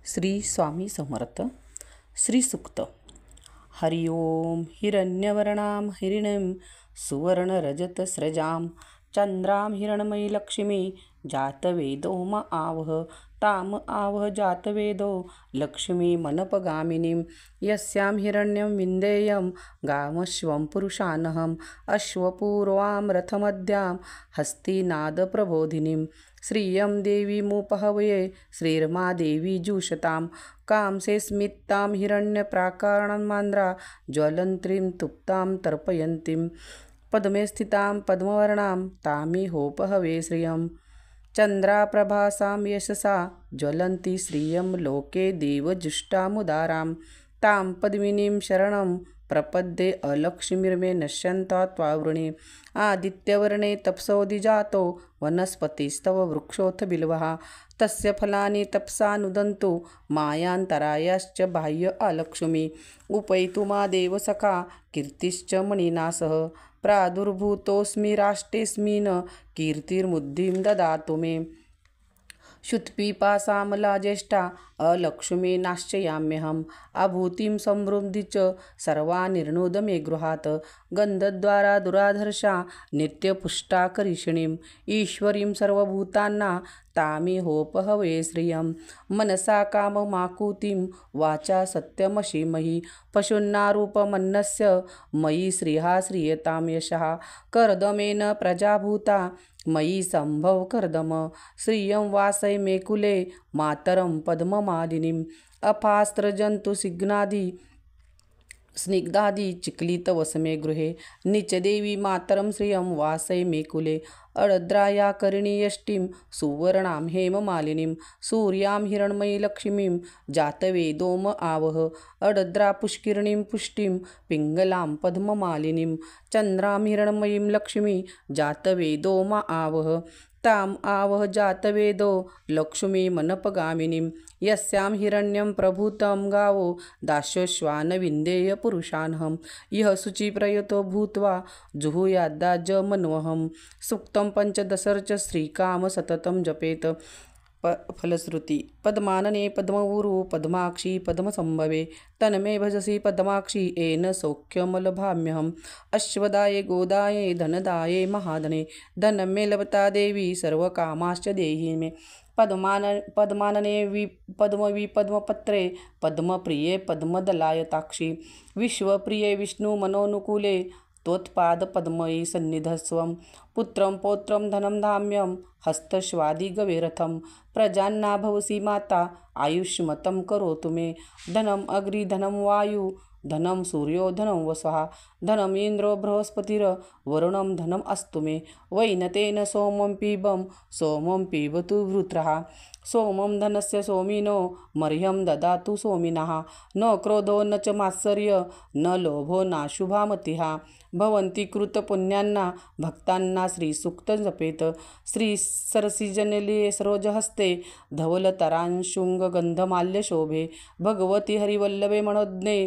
श्री स्वामी समर्थ. श्री सुक्त. हरि ओम. हिरण्यवर्णां हिरण्यं सुवर्णरजतस्रजां चंद्रां हिरण्मयी लक्ष्मी जातवेदो म आवह ताम आवह जातवेदो लक्ष्मी मनपगामिनीं यस्यां हिरण्यं विन्देयं गामश्वं पुरुषानहम् अश्वपूर्वां रथमद्यां हस्तिनादप्रबोधिनीं श्रियं देवीमुपहवये श्रीर्मा देवी जुषतां कांसे स्मितां हिरण्यप्राकारणमान्द्रा ज्वलन्तीं तुप्तां तर्पयन्तीं पद्मे स्थितां पद्मवर्णां तामिहोपहवे श्रियं चन्द्राप्रभासां यशसा ज्वलन्ती श्रियं लोके देवजुष्टामुदारां तां पद्मिनीं शरणं प्रपद्ये अलक्ष्मीर्मे नश्यन्ता त्वावृणे आदित्यवर्णे तपसोदिजातो वनस्पतिस्तव वृक्षोऽथ बिल्वः तस्य फलानि तपसा नुदन्तु मायान्तरायाश्च बाह्य अलक्ष्मी उपैतु मा देवसखा कीर्तिश्च मणिना सह प्रादुर्भूतोऽस्मि राष्ट्रेऽस्मिन् कीर्तिर्मुद्धिं ददातु मे क्षुत्पिपासामला ज्येष्ठा अलक्ष्मी नाश्चयाम्यहम् अभूतिं समृद्धि च सर्वा निर्णोद मे गृहात् गन्धद्वारा दुराधर्षा नित्यपुष्टा करिषिणीम् ईश्वरीं सर्वभूतानां तामिहोपहवे श्रियं मनसा काममाकुतिं वाचा सत्यमशीमहि पशुन्नारूपमन्नस्य मयि श्रियः श्रियतां यशः कर्दमेन प्रजाभूता मयि संभव कर्दम श्रियं वासय मे कुले मातरं पद्ममालिनीं अपास्त्रजन्तुसिग्नादि स्निग्धादि चिक्लितवसमे गृहे निचदेवी मातरं श्रियं वासय मे कुले अडद्राया करिणी यष्टिं सुवर्णां हेममालिनीं सूर्यां हिरण्मयी लक्ष्मीं जातवेदोम आवह अडद्रा पुष्किरणीं पुष्टिं पिङ्गलां पद्ममालिनीं चन्द्रां हिरण्मयीं लक्ष्मी जातवेदोम आवह ताम आवह जातवेदो लक्ष्मी मनपगामिनीं यस्यां हिरण्यं प्रभूतं गावो दास्योश्वान विन्देय पुरुषानहं यः शुचिप्रयतो भूत्वा जुहुयाद्दाजमन्वहं सुक्तं पंचदशर्च श्रीकाम सततं जपेत फलश्रुति पद्मानने पद्मऊरु पद्माक्षी पद्मसंभवे तन्मे भजसि पद्माक्षी येन सौख्यमलभाम्यहम् अश्वदाये गोदाये धनदाये महाधने धनं मे लभता देवी सर्वकामाश्च देहि मे पद्मानने पद्मपत्रे पद्मप्रिये पद्मदलायताक्षी विश्वप्रिये विष्णुमनोनुकूले त्वत्पादपद्मयि सन्निधस्वं पुत्रं पौत्रं धनं धाम्यं हस्तश्वादिगवेरथं प्रजान्ना भवसि माता आयुष्मतं करोतु मे धनम् अग्नि धनं वायु धनं सूर्यो धनं वसः धनम् इन्द्रो बृहस्पतिर्वरुणं धनम् अस्तु मे वैनतेन सोमं पिबं सोमं पिबतु वृत्रः सोमं धनस्य सोमिनो मह्यं ददातु सोमिनः न क्रोधो न च मात्सर्य न लोभो नाशुभा मतिः भवन्ति कृतपुण्यान्ना भक्तान्ना श्रीसूक्तं जपेत श्रीसरसिजनले सरोजहस्ते धवलतरांशुङ्गगन्धमाल्यशोभे भगवति हरिवल्लभे मनोज्ञे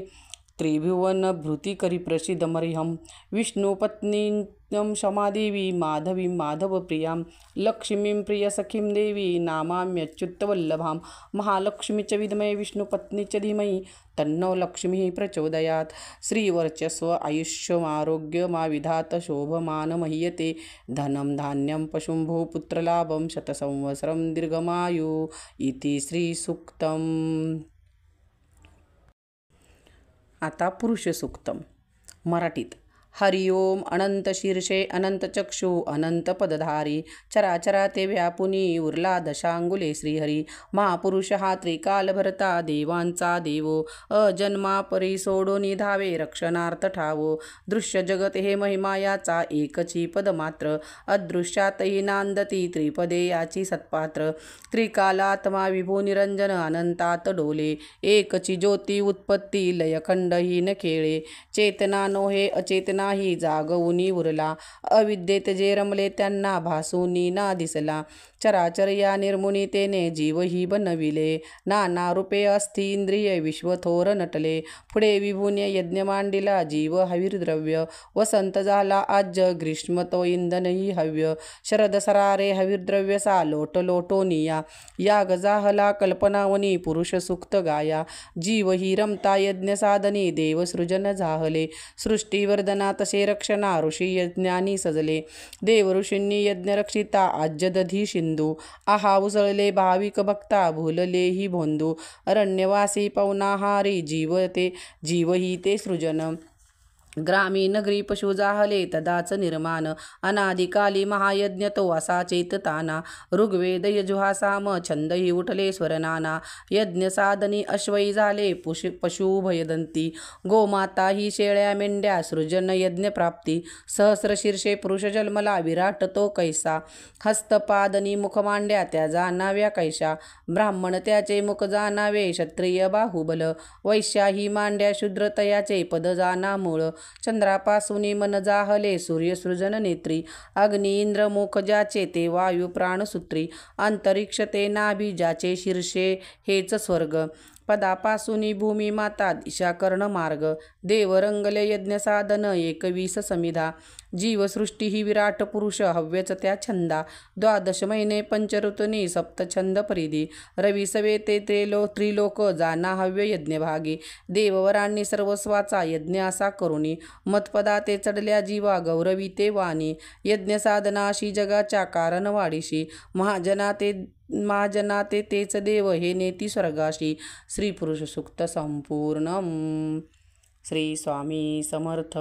त्रिभुवनभृतिकरि प्रसीदमर्हं विष्णुपत्नीं क्षमादेवी माधवीं माधवप्रियां लक्ष्मीं प्रियसखीं देवी नामाम्यच्युतवल्लभां महालक्ष्मी च विद्महे विष्णुपत्नी च धीमहि तन्नो लक्ष्मीः प्रचोदयात् श्रीवर्चस्व आयुष्यमारोग्यमाविधात शोभमानमह्यते धनं धान्यं पशुं भूपुत्रलाभं शतसंवत्सरं दीर्घमायु इति श्रीसूक्तम्. आता पुरुष सूक्तम. मराठीत. हरि ओम. अनंत शीर्षे अनंत चक्षु अनंत पदधारी चराचरा ते व्यापुनी उरला दशांगुले श्रीहरी महापुरुष हा त्रिकालभरता देवांचा देवो अजन्मा परी सोडोनी धावे रक्षणार्थ ठावो दृश्य जगत हे महिमायाचा एकची पद मात्र अदृश्यातही नांदती त्रिपदे याची सत्पात्र त्रिकालात्मा विभू निरंजन अनंतात डोले एकची ज्योती उत्पत्ती लयखंडहीन खेळे चेतना नोहे अचेतना ही जागवूनी उरला अविद्येत जे रमले त्यांना भासूनी ना दिसला चराचर या निर्मुनी तेने जीव ही बनविले, नाना रूपे अस्ति इंद्रिय विश्वथोर नटले. पुढे विभुन्य यज्ञ मांडिला जीव हविर्द्रव्य, वसंत झाला आज ग्रीष्म तो इंधन ही हव्य. शरद सरारे हविर्द्रव्य सा लोट लोटोनिया, याग जाहला कल्पनावनी पुरुष सुक्त गाया. जीव ही रमता यज्ञ साधनी देव सृजन झाहले, सृष्टीवर्धना तसे रक्षणा ऋषी यज्ञानी सजले. देव ऋषींनी यज्ञ रक्षिता आज्य दधी सिंधू, आहा उसळले भाविक भक्ता भुलले ही भोंदू. अरण्यवासी पवनाहारी जीव ही ते सृजन, ग्रामी नगरी पशु जाहले तदाच निर्माण. अनादिकाली महायज्ञ तो असा चेतताना, ऋग्वेद यजुहा साम छंद ही उठले स्वरनाना. यज्ञ साधनी अश्वई झाले पशु भयदंती, गोमाता ही शेळ्या मेंढ्या सृजन यज्ञ प्राप्ती. सहस्र शीर्षे पुरुष जन्मला विराट तो कैसा, हस्तपादनी मुख मांड्या त्या जाणाव्या कैशा. ब्राह्मण त्याचे मुख जाणावे क्षत्रिय बाहुबल, वैश्या ही मांड्या शूद्र तयाचे पद जाना मूळ. चंद्रापासूनी मन जाहले सूर्य सृजन नेत्री, अग्नी इंद्र मुख ज्याचे ते वायू प्राणसूत्री. अंतरिक्ष ते नाभी ज्याचे शीर्षे हेच स्वर्ग, पदापासूनी भूमी माता दिशा कर्ण मार्ग. देव रंगले यज्ञ साधन 21 समिधा, जीवसृष्टी ही विराट पुरुष हव्यच त्या छंदा. द्वादश महिने पंचऋतुनी सप्तछंद परिधी, रवी सवे ते त्रिलोक जाना हव्य यज्ञभागी. देववरांनी सर्वस्वाचा यज्ञ असा करुणी, मतपदा ते चढल्या जीवा गौरवी ते वाणी. यज्ञ साधना अशी जगाच्या कारण वाढीशी, महाजना ते तेच देव हे नेती स्वर्गाशी. श्री पुरुष सूक्त संपूर्ण. श्री स्वामी समर्थ.